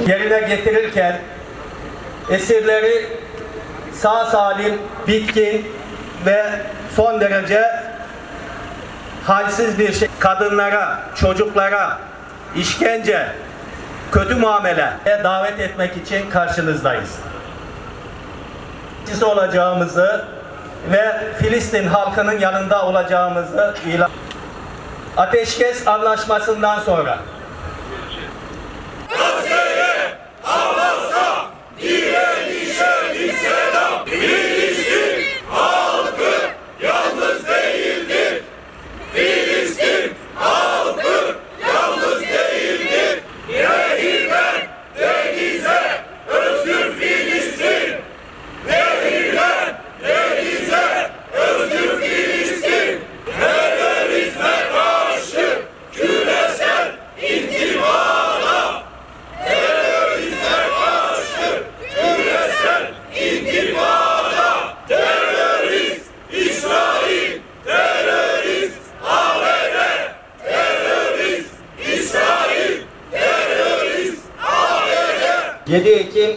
yerine getirirken esirleri sağ salim, bitkin ve son derece halsiz bir şey, kadınlara, çocuklara işkence, kötü muamele davet etmek için karşınızdayız. Olacağımızı ve Filistin halkının yanında olacağımızı ilan. Ateşkes anlaşmasından sonra Filistin halkı yalnız değildir. Filistin halkı yalnız değildir. Nehirden denize özgür Filistin. Nehirden denize özgür Filistin. Terörizme karşı küresel intifada. Terörizme karşı küresel intifada. Terörist İsrail, terörist ABD, terörist İsrail, terörist ABD. 7 Ekim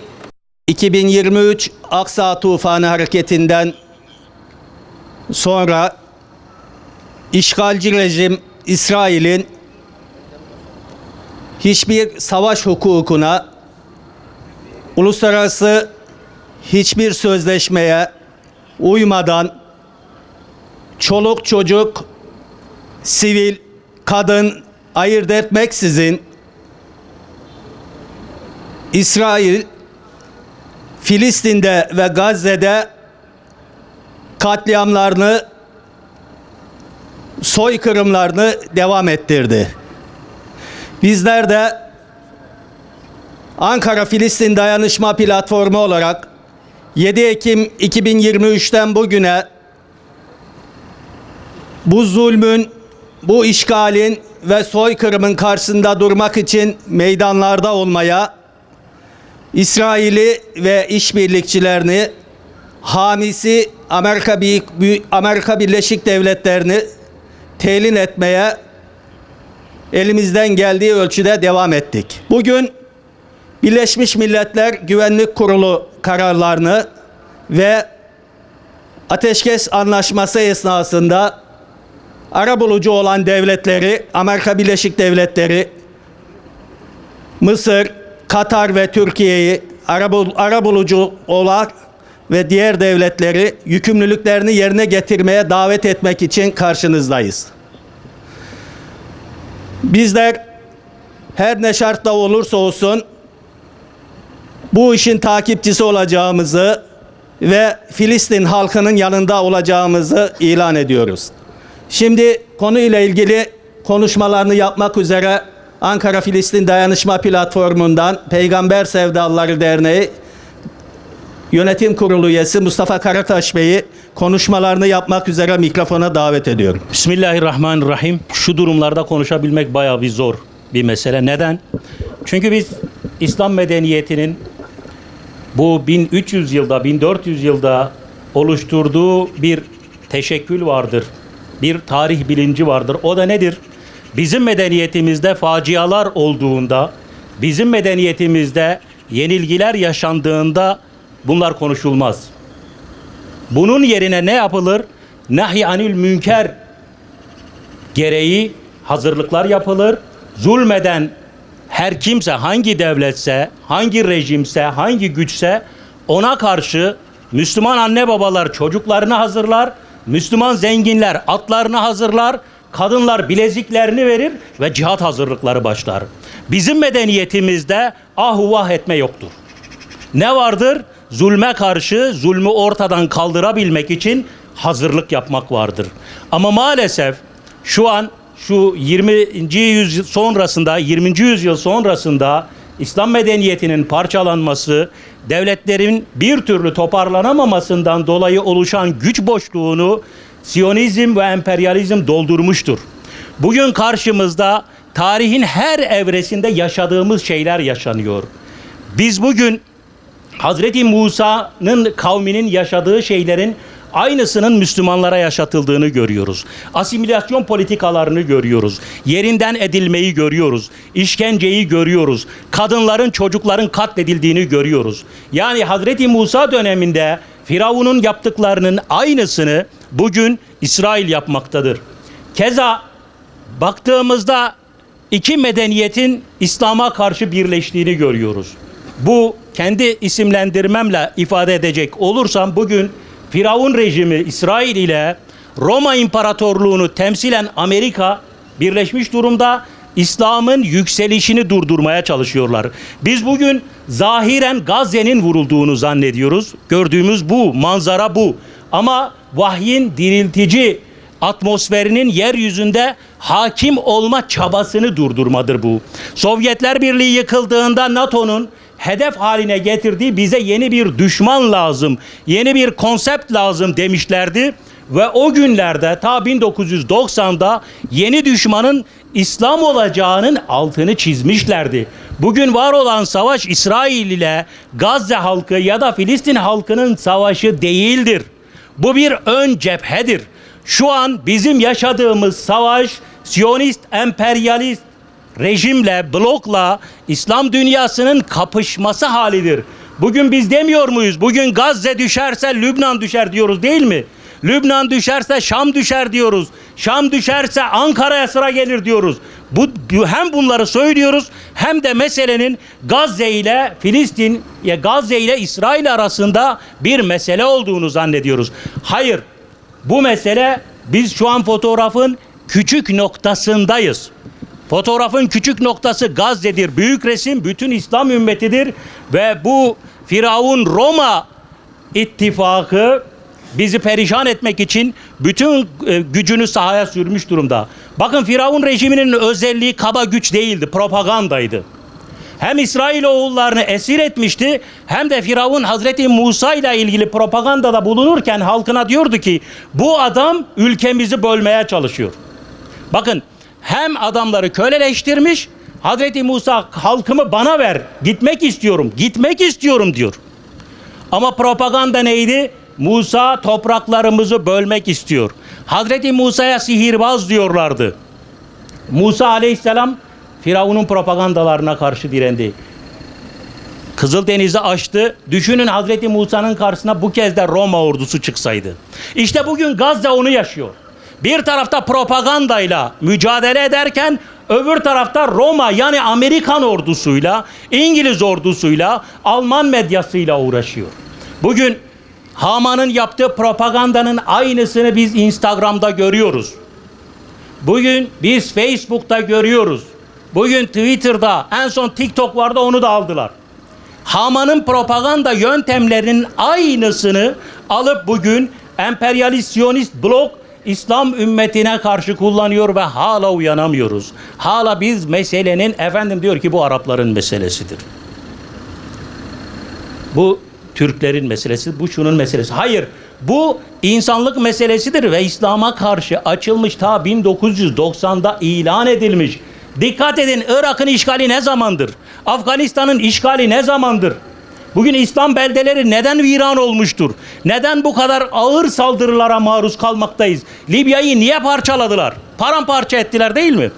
2023 Aksa Tufanı hareketinden sonra işgalci rejim İsrail'in hiçbir savaş hukukuna, uluslararası hiçbir sözleşmeye uymadan çoluk çocuk, sivil, kadın ayırt etmeksizin İsrail, Filistin'de ve Gazze'de katliamlarını, soykırımlarını devam ettirdi. Bizler de Ankara Filistin Dayanışma Platformu olarak 7 Ekim 2023'ten bugüne bu zulmün, bu işgalin ve soykırımın karşısında durmak için meydanlarda olmaya, İsrail'i ve işbirlikçilerini, hamisi Amerika Birleşik Devletleri'ni telin etmeye elimizden geldiği ölçüde devam ettik. Bugün Birleşmiş Milletler Güvenlik Kurulu kararlarını ve ateşkes anlaşması esnasında arabulucu olan devletleri, Amerika Birleşik Devletleri, Mısır, Katar ve Türkiye'yi arabulucu olan ve diğer devletleri yükümlülüklerini yerine getirmeye davet etmek için karşınızdayız. Bizler her ne şartta olursa olsun bu işin takipçisi olacağımızı ve Filistin halkının yanında olacağımızı ilan ediyoruz. Şimdi konuyla ilgili konuşmalarını yapmak üzere Ankara Filistin Dayanışma Platformu'ndan Peygamber Sevdalıları Derneği Yönetim Kurulu üyesi Mustafa Karataş Bey'i konuşmalarını yapmak üzere mikrofona davet ediyorum. Bismillahirrahmanirrahim. Şu durumlarda konuşabilmek bayağı bir zor bir mesele. Neden? Çünkü biz İslam medeniyetinin bu 1300 yılda, 1400 yılda oluşturduğu bir teşekkül vardır. Bir tarih bilinci vardır. O da nedir? Bizim medeniyetimizde facialar olduğunda, bizim medeniyetimizde yenilgiler yaşandığında bunlar konuşulmaz. Bunun yerine ne yapılır? Nahy anil münker gereği hazırlıklar yapılır. Zulmeden her kimse, hangi devletse, hangi rejimse, hangi güçse ona karşı Müslüman anne babalar çocuklarını hazırlar, Müslüman zenginler atlarını hazırlar, kadınlar bileziklerini verir ve cihat hazırlıkları başlar. Bizim medeniyetimizde ahu vah etme yoktur. Ne vardır? Zulme karşı zulmü ortadan kaldırabilmek için hazırlık yapmak vardır. Ama maalesef şu an şu 20. yüzyıl sonrasında, 20. yüzyıl sonrasında İslam medeniyetinin parçalanması, devletlerin bir türlü toparlanamamasından dolayı oluşan güç boşluğunu Siyonizm ve emperyalizm doldurmuştur. Bugün karşımızda tarihin her evresinde yaşadığımız şeyler yaşanıyor. Biz bugün Hazreti Musa'nın kavminin yaşadığı şeylerin aynısının Müslümanlara yaşatıldığını görüyoruz. Asimilasyon politikalarını görüyoruz. Yerinden edilmeyi görüyoruz. İşkenceyi görüyoruz. Kadınların, çocukların katledildiğini görüyoruz. Yani Hazreti Musa döneminde Firavun'un yaptıklarının aynısını bugün İsrail yapmaktadır. Keza baktığımızda iki medeniyetin İslam'a karşı birleştiğini görüyoruz. Bu kendi isimlendirmemle ifade edecek olursam bugün Firavun rejimi İsrail ile Roma İmparatorluğunu temsilen Amerika birleşmiş durumda. İslam'ın yükselişini durdurmaya çalışıyorlar. Biz bugün zahiren Gazze'nin vurulduğunu zannediyoruz. Gördüğümüz bu, manzara bu. Ama vahyin diriltici atmosferinin yeryüzünde hakim olma çabasını durdurmadır bu. Sovyetler Birliği yıkıldığında NATO'nun hedef haline getirdiği bize yeni bir düşman lazım, yeni bir konsept lazım demişlerdi. Ve o günlerde ta 1990'da yeni düşmanın İslam olacağının altını çizmişlerdi. Bugün var olan savaş İsrail ile Gazze halkı ya da Filistin halkının savaşı değildir. Bu bir ön cephedir. Şu an bizim yaşadığımız savaş Siyonist, emperyalist rejimle, blokla İslam dünyasının kapışması halidir. Bugün biz demiyor muyuz? Bugün Gazze düşerse Lübnan düşer diyoruz değil mi? Lübnan düşerse Şam düşer diyoruz. Şam düşerse Ankara'ya sıra gelir diyoruz. Hem bunları söylüyoruz hem de meselenin Gazze ile Filistin ya Gazze ile İsrail arasında bir mesele olduğunu zannediyoruz. Hayır. Bu mesele biz şu an fotoğrafın küçük noktasındayız. Fotoğrafın küçük noktası Gazze'dir. Büyük resim bütün İslam ümmetidir ve bu Firavun Roma ittifakı bizi perişan etmek için bütün gücünü sahaya sürmüş durumda. Bakın Firavun rejiminin özelliği kaba güç değildi, propagandaydı. Hem İsrailoğullarını esir etmişti hem de Firavun Hazreti Musa ile ilgili propagandada bulunurken halkına diyordu ki bu adam ülkemizi bölmeye çalışıyor. Bakın hem adamları köleleştirmiş, Hazreti Musa halkımı bana ver, gitmek istiyorum diyor. Ama propaganda neydi? Musa topraklarımızı bölmek istiyor. Hazreti Musa'ya sihirbaz diyorlardı. Musa aleyhisselam Firavun'un propagandalarına karşı direndi. Kızıldeniz'i aştı. Düşünün Hazreti Musa'nın karşısına bu kez de Roma ordusu çıksaydı. İşte bugün Gazze onu yaşıyor. Bir tarafta propagandayla mücadele ederken öbür tarafta Roma yani Amerikan ordusuyla, İngiliz ordusuyla, Alman medyasıyla uğraşıyor. Bugün Haman'ın yaptığı propagandanın aynısını biz Instagram'da görüyoruz. Bugün biz Facebook'ta görüyoruz. Bugün Twitter'da, en son TikTok vardı onu da aldılar. Haman'ın propaganda yöntemlerinin aynısını alıp bugün emperyalist, siyonist blok İslam ümmetine karşı kullanıyor ve hala uyanamıyoruz. Hala biz meselenin diyor ki bu Arapların meselesidir. Bu Türklerin meselesi, bu şunun meselesi. Hayır, bu insanlık meselesidir ve İslam'a karşı açılmış ta 1990'da ilan edilmiş. Dikkat edin, Irak'ın işgali ne zamandır? Afganistan'ın işgali ne zamandır? Bugün İslam beldeleri neden viran olmuştur? Neden bu kadar ağır saldırılara maruz kalmaktayız? Libya'yı niye parçaladılar? Paramparça ettiler değil mi?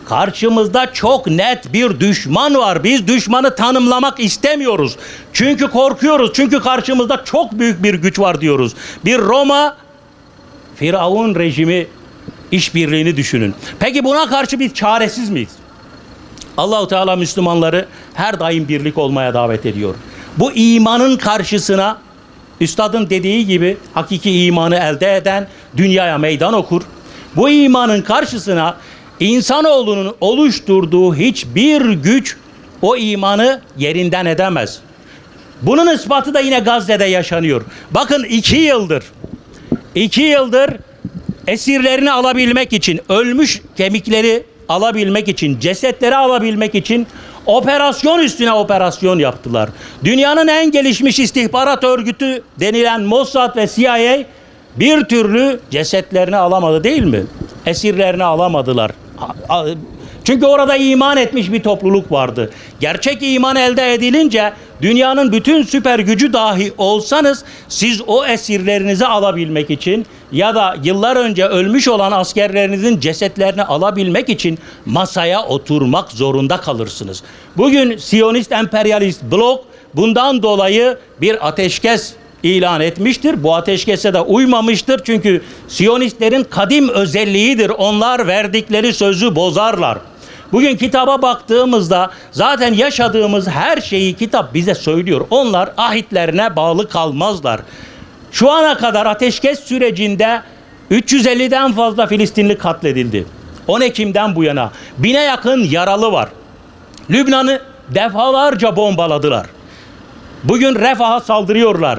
Karşımızda çok net bir düşman var. Biz düşmanı tanımlamak istemiyoruz. Çünkü korkuyoruz. Çünkü karşımızda çok büyük bir güç var diyoruz. Bir Roma, Firavun rejimi işbirliğini düşünün. Peki buna karşı biz çaresiz miyiz? Allah-u Teala Müslümanları her daim birlik olmaya davet ediyor. Bu imanın karşısına üstadın dediği gibi hakiki imanı elde eden dünyaya meydan okur. Bu imanın karşısına insanoğlunun oluşturduğu hiçbir güç o imanı yerinden edemez. Bunun ispatı da yine Gazze'de yaşanıyor. Bakın 2 yıldır esirlerini alabilmek için, ölmüş kemikleri alabilmek için, cesetleri alabilmek için operasyon üstüne operasyon yaptılar. Dünyanın en gelişmiş istihbarat örgütü denilen Mossad ve CIA bir türlü cesetlerini alamadı değil mi? Esirlerini alamadılar. Çünkü orada iman etmiş bir topluluk vardı. Gerçek iman elde edilince dünyanın bütün süper gücü dahi olsanız siz o esirlerinizi alabilmek için ya da yıllar önce ölmüş olan askerlerinizin cesetlerini alabilmek için masaya oturmak zorunda kalırsınız. Bugün Siyonist emperyalist blok bundan dolayı bir ateşkes ilan etmiştir. Bu ateşkese de uymamıştır. Çünkü Siyonistlerin kadim özelliğidir. Onlar verdikleri sözü bozarlar. Bugün kitaba baktığımızda zaten yaşadığımız her şeyi kitap bize söylüyor. Onlar ahitlerine bağlı kalmazlar. Şu ana kadar ateşkes sürecinde 350'den fazla Filistinli katledildi. 10 Ekim'den bu yana 1000'e yakın yaralı var. Lübnan'ı defalarca bombaladılar. Bugün Refah'a saldırıyorlar.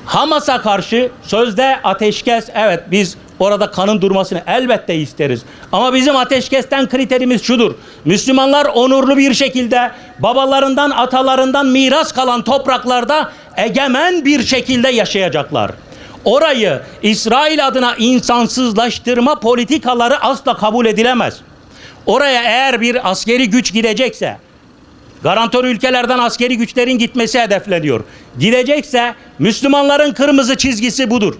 Hamas'a karşı sözde ateşkes, evet biz orada kanın durmasını elbette isteriz. Ama bizim ateşkesten kriterimiz şudur. Müslümanlar onurlu bir şekilde babalarından, atalarından miras kalan topraklarda egemen bir şekilde yaşayacaklar. Orayı İsrail adına insansızlaştırma politikaları asla kabul edilemez. Oraya eğer bir askeri güç gidecekse, garantör ülkelerden askeri güçlerin gitmesi hedefleniyor. Gidecekse Müslümanların kırmızı çizgisi budur.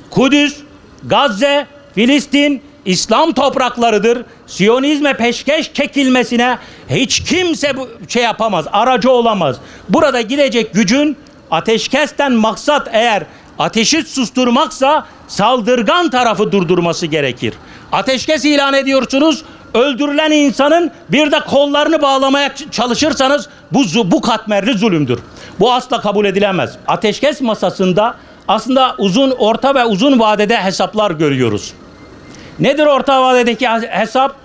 Kudüs, Gazze, Filistin, İslam topraklarıdır. Siyonizme peşkeş çekilmesine hiç kimse yapamaz, aracı olamaz. Burada gidecek gücün ateşkesten maksat eğer ateşi susturmaksa saldırgan tarafı durdurması gerekir. Ateşkes ilan ediyorsunuz. Öldürülen insanın bir de kollarını bağlamaya çalışırsanız bu katmerli zulümdür. Bu asla kabul edilemez. Ateşkes masasında aslında orta ve uzun vadede hesaplar görüyoruz. Nedir orta vadedeki hesap?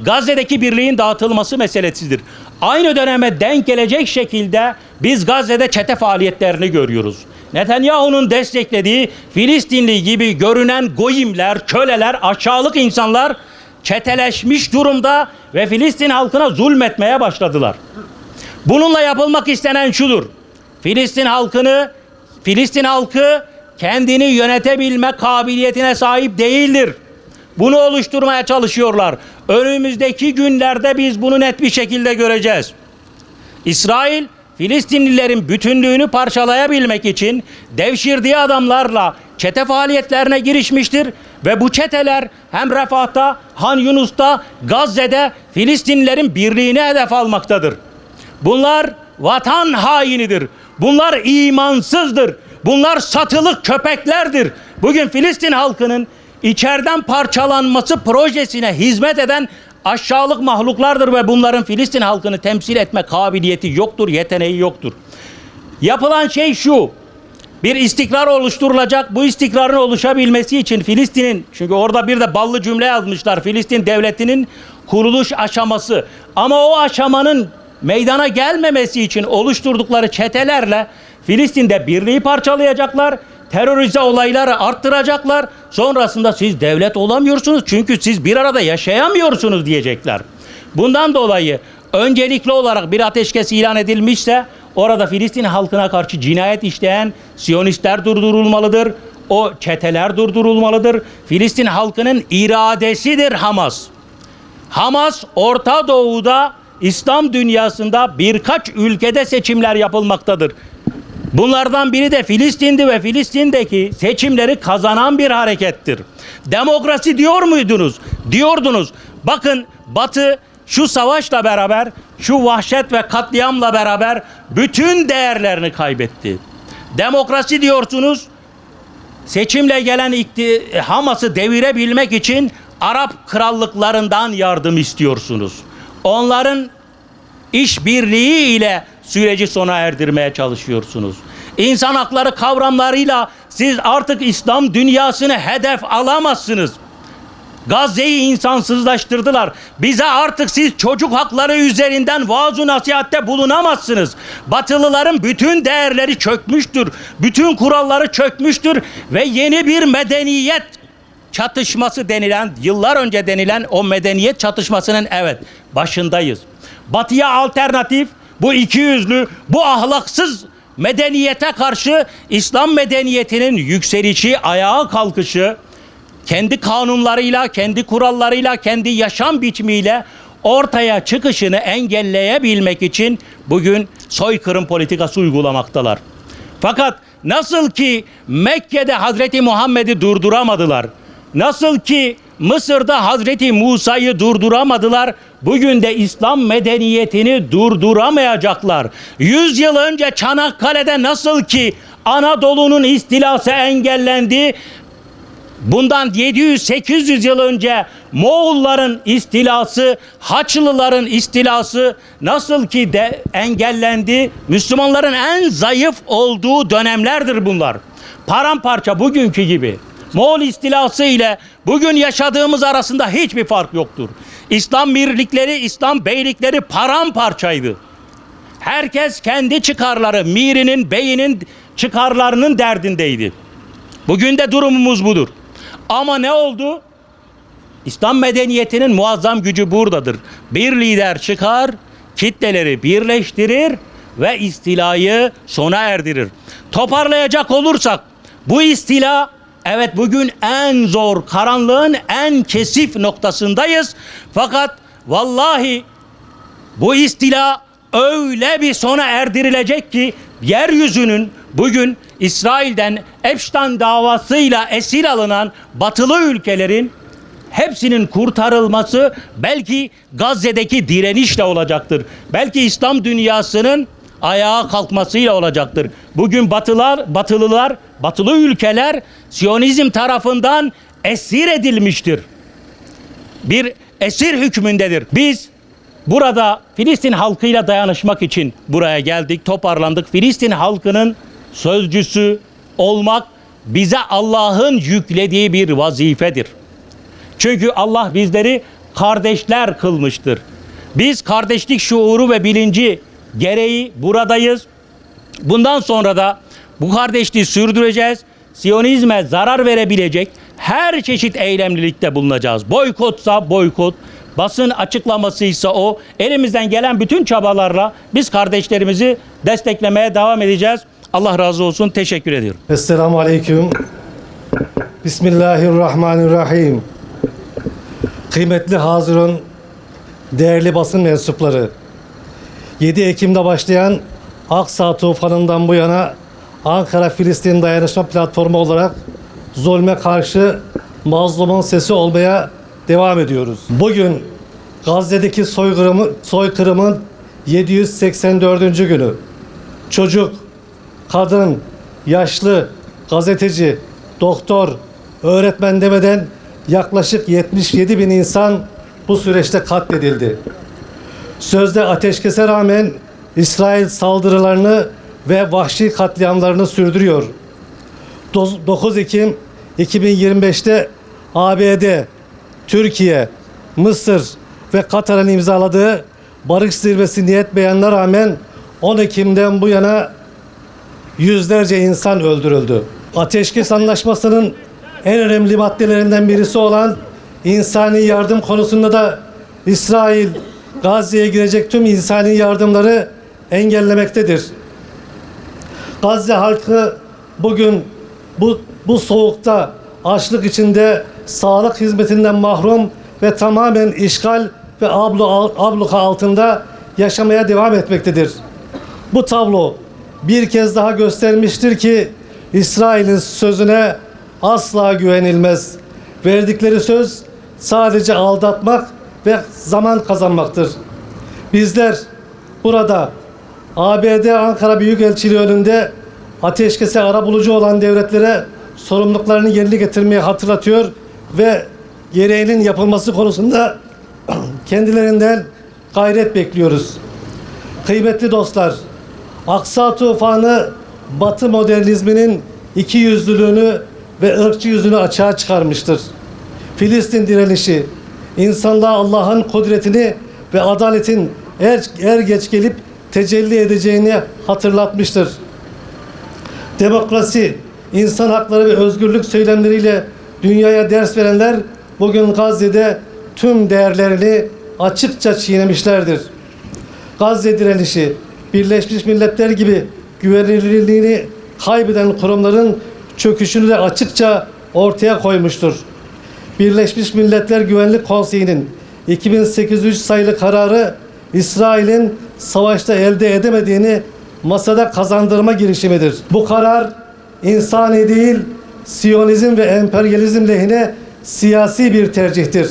Gazze'deki birliğin dağıtılması meselesidir. Aynı döneme denk gelecek şekilde biz Gazze'de çete faaliyetlerini görüyoruz. Netanyahu'nun desteklediği Filistinli gibi görünen goyimler, köleler, aşağılık insanlar çeteleşmiş durumda ve Filistin halkına zulmetmeye başladılar. Bununla yapılmak istenen şudur. Filistin halkı kendini yönetebilme kabiliyetine sahip değildir. Bunu oluşturmaya çalışıyorlar. Önümüzdeki günlerde biz bunu net bir şekilde göreceğiz. İsrail, Filistinlilerin bütünlüğünü parçalayabilmek için devşirdiği adamlarla çete faaliyetlerine girişmiştir ve bu çeteler hem Refah'ta, Han Yunus'ta, Gazze'de Filistinlilerin birliğini hedef almaktadır. Bunlar vatan hainidir. Bunlar imansızdır. Bunlar satılık köpeklerdir. Bugün Filistin halkının içeriden parçalanması projesine hizmet eden aşağılık mahluklardır ve bunların Filistin halkını temsil etme kabiliyeti yoktur, yeteneği yoktur. Yapılan şey şu: bir istikrar oluşturulacak. Bu istikrarın oluşabilmesi için Filistin'in, çünkü orada bir de ballı cümle yazmışlar, Filistin devletinin kuruluş aşaması. Ama o aşamanın meydana gelmemesi için oluşturdukları çetelerle Filistin'de birliği parçalayacaklar. Terörize olayları arttıracaklar. Sonrasında siz devlet olamıyorsunuz çünkü siz bir arada yaşayamıyorsunuz diyecekler. Bundan dolayı öncelikli olarak bir ateşkes ilan edilmişse orada Filistin halkına karşı cinayet işleyen Siyonistler durdurulmalıdır. O çeteler durdurulmalıdır. Filistin halkının iradesidir Hamas. Hamas Orta Doğu'da, İslam dünyasında birkaç ülkede seçimler yapılmaktadır. Bunlardan biri de Filistin'di ve Filistin'deki seçimleri kazanan bir harekettir. Demokrasi diyor muydunuz? Diyordunuz. Bakın Batı şu savaşla beraber, şu vahşet ve katliamla beraber bütün değerlerini kaybetti. Demokrasi diyorsunuz. Seçimle gelen Hamas'ı devirebilmek için Arap krallıklarından yardım istiyorsunuz. Onların işbirliği ile süreci sona erdirmeye çalışıyorsunuz. İnsan hakları kavramlarıyla siz artık İslam dünyasını hedef alamazsınız. Gazze'yi insansızlaştırdılar. Bize artık siz çocuk hakları üzerinden vaaz-ı nasihatte bulunamazsınız. Batılıların bütün değerleri çökmüştür. Bütün kuralları çökmüştür ve yeni bir medeniyet çatışması denilen, yıllar önce denilen o medeniyet çatışmasının başındayız. Batıya alternatif, bu ikiyüzlü, bu ahlaksız medeniyete karşı İslam medeniyetinin yükselişi, ayağa kalkışı, kendi kanunlarıyla, kendi kurallarıyla, kendi yaşam biçimiyle ortaya çıkışını engelleyebilmek için bugün soykırım politikası uygulamaktalar. Fakat nasıl ki Mekke'de Hazreti Muhammed'i durduramadılar, nasıl ki Mısır'da Hazreti Musa'yı durduramadılar, bugün de İslam medeniyetini durduramayacaklar. 100 yıl önce Çanakkale'de nasıl ki Anadolu'nun istilası engellendi, bundan 700-800 yıl önce Moğolların istilası, Haçlıların istilası nasıl ki de engellendi, Müslümanların en zayıf olduğu dönemlerdir bunlar. Paramparça bugünkü gibi. Moğol istilası ile bugün yaşadığımız arasında hiçbir fark yoktur. İslam mirlikleri, İslam beylikleri paramparçaydı. Herkes kendi çıkarları, mirinin, beyinin çıkarlarının derdindeydi. Bugün de durumumuz budur. Ama ne oldu? İslam medeniyetinin muazzam gücü buradadır. Bir lider çıkar, kitleleri birleştirir ve istilayı sona erdirir. Toparlayacak olursak bu istila, evet, bugün en zor, karanlığın en kesif noktasındayız. Fakat vallahi bu istila öyle bir sona erdirilecek ki yeryüzünün bugün İsrail'den Epstein davasıyla esir alınan batılı ülkelerin hepsinin kurtarılması belki Gazze'deki direnişle olacaktır. Belki İslam dünyasının ayağa kalkmasıyla olacaktır. Bugün batılılar, batılı ülkeler Siyonizm tarafından esir edilmiştir. Bir esir hükmündedir. Biz burada Filistin halkıyla dayanışmak için buraya geldik, toparlandık. Filistin halkının sözcüsü olmak bize Allah'ın yüklediği bir vazifedir. Çünkü Allah bizleri kardeşler kılmıştır. Biz kardeşlik şuuru ve bilinci gereği buradayız. Bundan sonra da bu kardeşliği sürdüreceğiz. Siyonizme zarar verebilecek her çeşit eylemlilikte bulunacağız. Boykotsa boykot, basın açıklamasıysa o, elimizden gelen bütün çabalarla biz kardeşlerimizi desteklemeye devam edeceğiz. Allah razı olsun. Teşekkür ediyorum. Esselamu Aleyküm. Bismillahirrahmanirrahim. Kıymetli hazirun, değerli basın mensupları. 7 Ekim'de başlayan Aksa tufanından bu yana Ankara-Filistin Dayanışma Platformu olarak zulme karşı mazlumun sesi olmaya devam ediyoruz. Bugün Gazze'deki soykırımın 784. günü. Çocuk, kadın, yaşlı, gazeteci, doktor, öğretmen demeden yaklaşık 77 bin insan bu süreçte katledildi. Sözde ateşkese rağmen İsrail saldırılarını ve vahşi katliamlarını sürdürüyor. 9 Ekim 2025'te ABD, Türkiye, Mısır ve Katar'ın imzaladığı barış zirvesi niyet beyanına rağmen 10 Ekim'den bu yana yüzlerce insan öldürüldü. Ateşkes Anlaşması'nın en önemli maddelerinden birisi olan insani yardım konusunda da İsrail Gazze'ye girecek tüm insani yardımları engellemektedir. Gazze halkı bugün bu soğukta, açlık içinde sağlık hizmetinden mahrum ve tamamen işgal ve abluka altında yaşamaya devam etmektedir. Bu tablo bir kez daha göstermiştir ki İsrail'in sözüne asla güvenilmez. Verdikleri söz sadece aldatmak ve zaman kazanmaktır. Bizler burada ABD Ankara Büyükelçiliği önünde ateşkese arabulucu olan devletlere sorumluluklarını yerine getirmeyi hatırlatıyor ve gereğinin yapılması konusunda kendilerinden gayret bekliyoruz. Kıymetli dostlar, Aksa tufanı Batı modernizminin ikiyüzlülüğünü ve ırkçı yüzünü açığa çıkarmıştır. Filistin direnişi, insanlığa Allah'ın kudretini ve adaletin er geç gelip tecelli edeceğini hatırlatmıştır. Demokrasi, insan hakları ve özgürlük söylemleriyle dünyaya ders verenler bugün Gazze'de tüm değerlerini açıkça çiğnemişlerdir. Gazze direnişi, Birleşmiş Milletler gibi güvenilirliğini kaybeden kurumların çöküşünü de açıkça ortaya koymuştur. Birleşmiş Milletler Güvenlik Konseyi'nin 2803 sayılı kararı İsrail'in savaşta elde edemediğini masada kazandırma girişimidir. Bu karar insani değil, Siyonizm ve emperyalizm lehine siyasi bir tercihtir.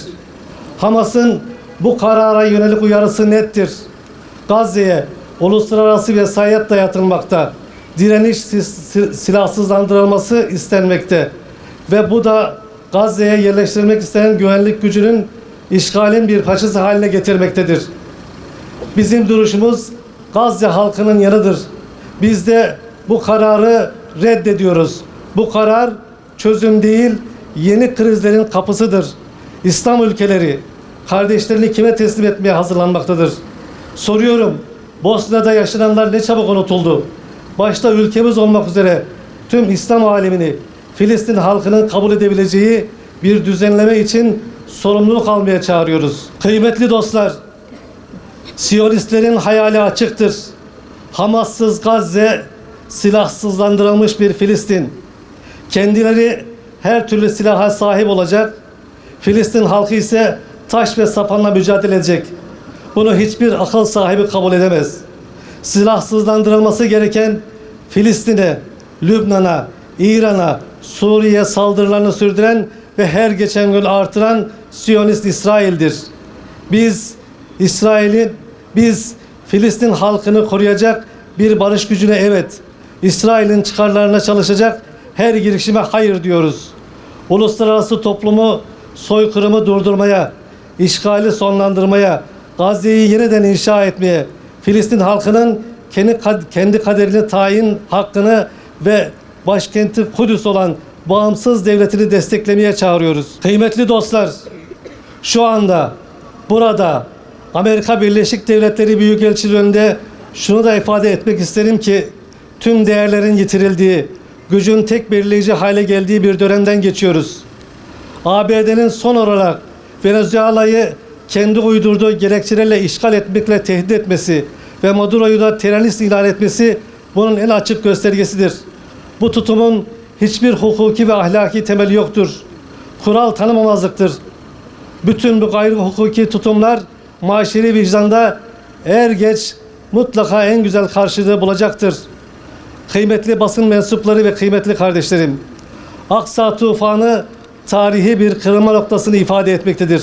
Hamas'ın bu karara yönelik uyarısı nettir. Gazze'ye uluslararası vesayet dayatılmakta, direniş silahsızlandırılması istenmekte ve bu da Gazze'ye yerleştirilmek istenen güvenlik gücünün işgalin bir parçası haline getirmektedir. Bizim duruşumuz Gazze halkının yanıdır. Biz de bu kararı reddediyoruz. Bu karar çözüm değil, yeni krizlerin kapısıdır. İslam ülkeleri kardeşlerini kime teslim etmeye hazırlanmaktadır? Soruyorum, Bosna'da yaşananlar ne çabuk unutuldu. Başta ülkemiz olmak üzere tüm İslam alemini Filistin halkının kabul edebileceği bir düzenleme için sorumluluk almaya çağırıyoruz. Kıymetli dostlar, Siyonistlerin hayali açıktır. Hamassız Gazze, silahsızlandırılmış bir Filistin. Kendileri her türlü silaha sahip olacak, Filistin halkı ise taş ve sapanla mücadele edecek. Bunu hiçbir akıl sahibi kabul edemez. Silahsızlandırılması gereken Filistin'e, Lübnan'a, İran'a, Suriye'ye saldırılarını sürdüren ve her geçen gün artıran Siyonist İsrail'dir. Biz Filistin halkını koruyacak bir barış gücüne evet, İsrail'in çıkarlarına çalışacak her girişime hayır diyoruz. Uluslararası toplumu soykırımı durdurmaya, işgali sonlandırmaya, Gazze'yi yeniden inşa etmeye, Filistin halkının kendi kaderini tayin hakkını ve başkenti Kudüs olan bağımsız devletini desteklemeye çağırıyoruz. Kıymetli dostlar, şu anda burada Amerika Birleşik Devletleri Büyükelçiliği önünde şunu da ifade etmek isterim ki tüm değerlerin yitirildiği, gücün tek belirleyici hale geldiği bir dönemden geçiyoruz. ABD'nin son olarak Venezuela'yı kendi uydurduğu gerekçelerle işgal etmekle tehdit etmesi ve Maduro'yu da terörist ilan etmesi bunun en açık göstergesidir. Bu tutumun hiçbir hukuki ve ahlaki temeli yoktur. Kural tanımamazlıktır. Bütün bu gayri hukuki tutumlar maşeri vicdanda er geç mutlaka en güzel karşılığı bulacaktır. Kıymetli basın mensupları ve kıymetli kardeşlerim, Aksa tufanı tarihi bir kırılma noktasını ifade etmektedir.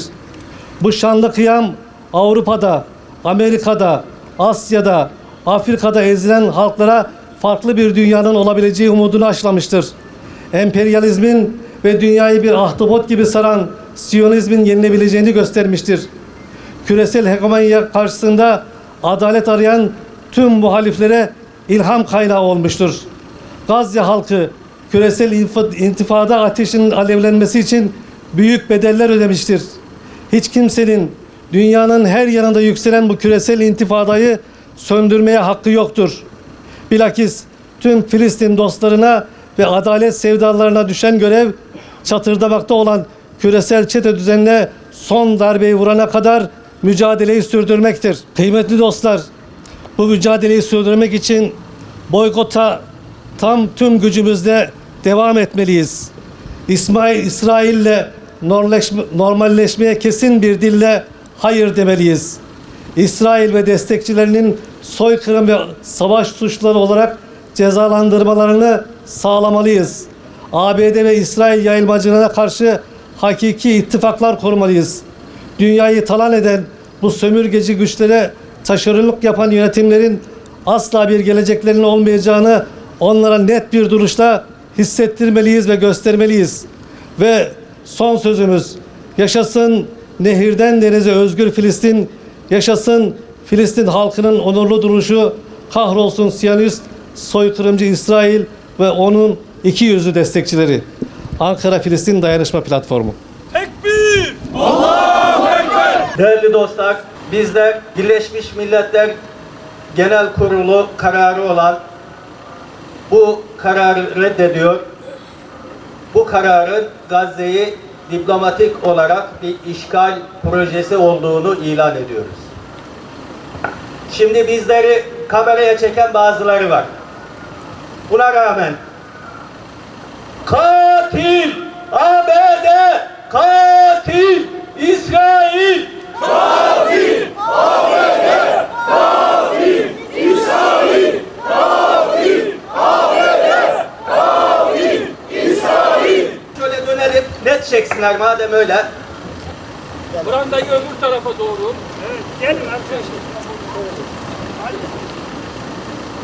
Bu şanlı kıyam Avrupa'da, Amerika'da, Asya'da, Afrika'da ezilen halklara farklı bir dünyanın olabileceği umudunu aşılamıştır. Emperyalizmin ve dünyayı bir ahtapot gibi saran Siyonizmin yenilebileceğini göstermiştir. Küresel hegemonya karşısında adalet arayan tüm muhaliflere ilham kaynağı olmuştur. Gazze halkı küresel intifada ateşinin alevlenmesi için büyük bedeller ödemiştir. Hiç kimsenin dünyanın her yanında yükselen bu küresel intifadayı söndürmeye hakkı yoktur. Bilakis tüm Filistin dostlarına ve adalet sevdalarına düşen görev çatırdamakta olan küresel çete düzenine son darbeyi vurana kadar mücadeleyi sürdürmektir. Kıymetli dostlar, bu mücadeleyi sürdürmek için boykota tüm gücümüzle devam etmeliyiz. İsrail'le normalleşmeye kesin bir dille hayır demeliyiz. İsrail ve destekçilerinin soykırım ve savaş suçları olarak cezalandırmalarını sağlamalıyız. ABD ve İsrail yayılmacılığına karşı hakiki ittifaklar kurmalıyız. Dünyayı talan eden bu sömürgeci güçlere taşeronluk yapan yönetimlerin asla bir geleceklerinin olmayacağını onlara net bir duruşla hissettirmeliyiz ve göstermeliyiz. Ve son sözümüz, yaşasın nehirden denize özgür Filistin, yaşasın Filistin halkının onurlu duruşu, kahrolsun Siyonist soykırımcı İsrail ve onun iki yüzlü destekçileri. Ankara Filistin Dayanışma Platformu. Tekbir! Allahu Ekber! Değerli dostlar, bizler Birleşmiş Milletler Genel Kurulu kararı olan bu kararı reddediyor. Bu kararın Gazze'yi diplomatik olarak bir işgal projesi olduğunu ilan ediyoruz. Şimdi bizleri kameraya çeken bazıları var. Buna rağmen katil ABD, katil İsrail. Katil ABD, katil İsrail. Katil ABD, katil İsrail. Şöyle dönelim, net çeksinler madem öyle. Brandayı öbür tarafa doğru. Evet, gelin arkadaşlar.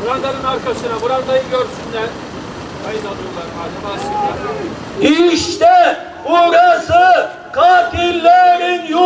Brandanın arkasına, brandayı görsünler. Kayıt alıyorlar madem, alsınlar. İşte burası katillerin yurdu.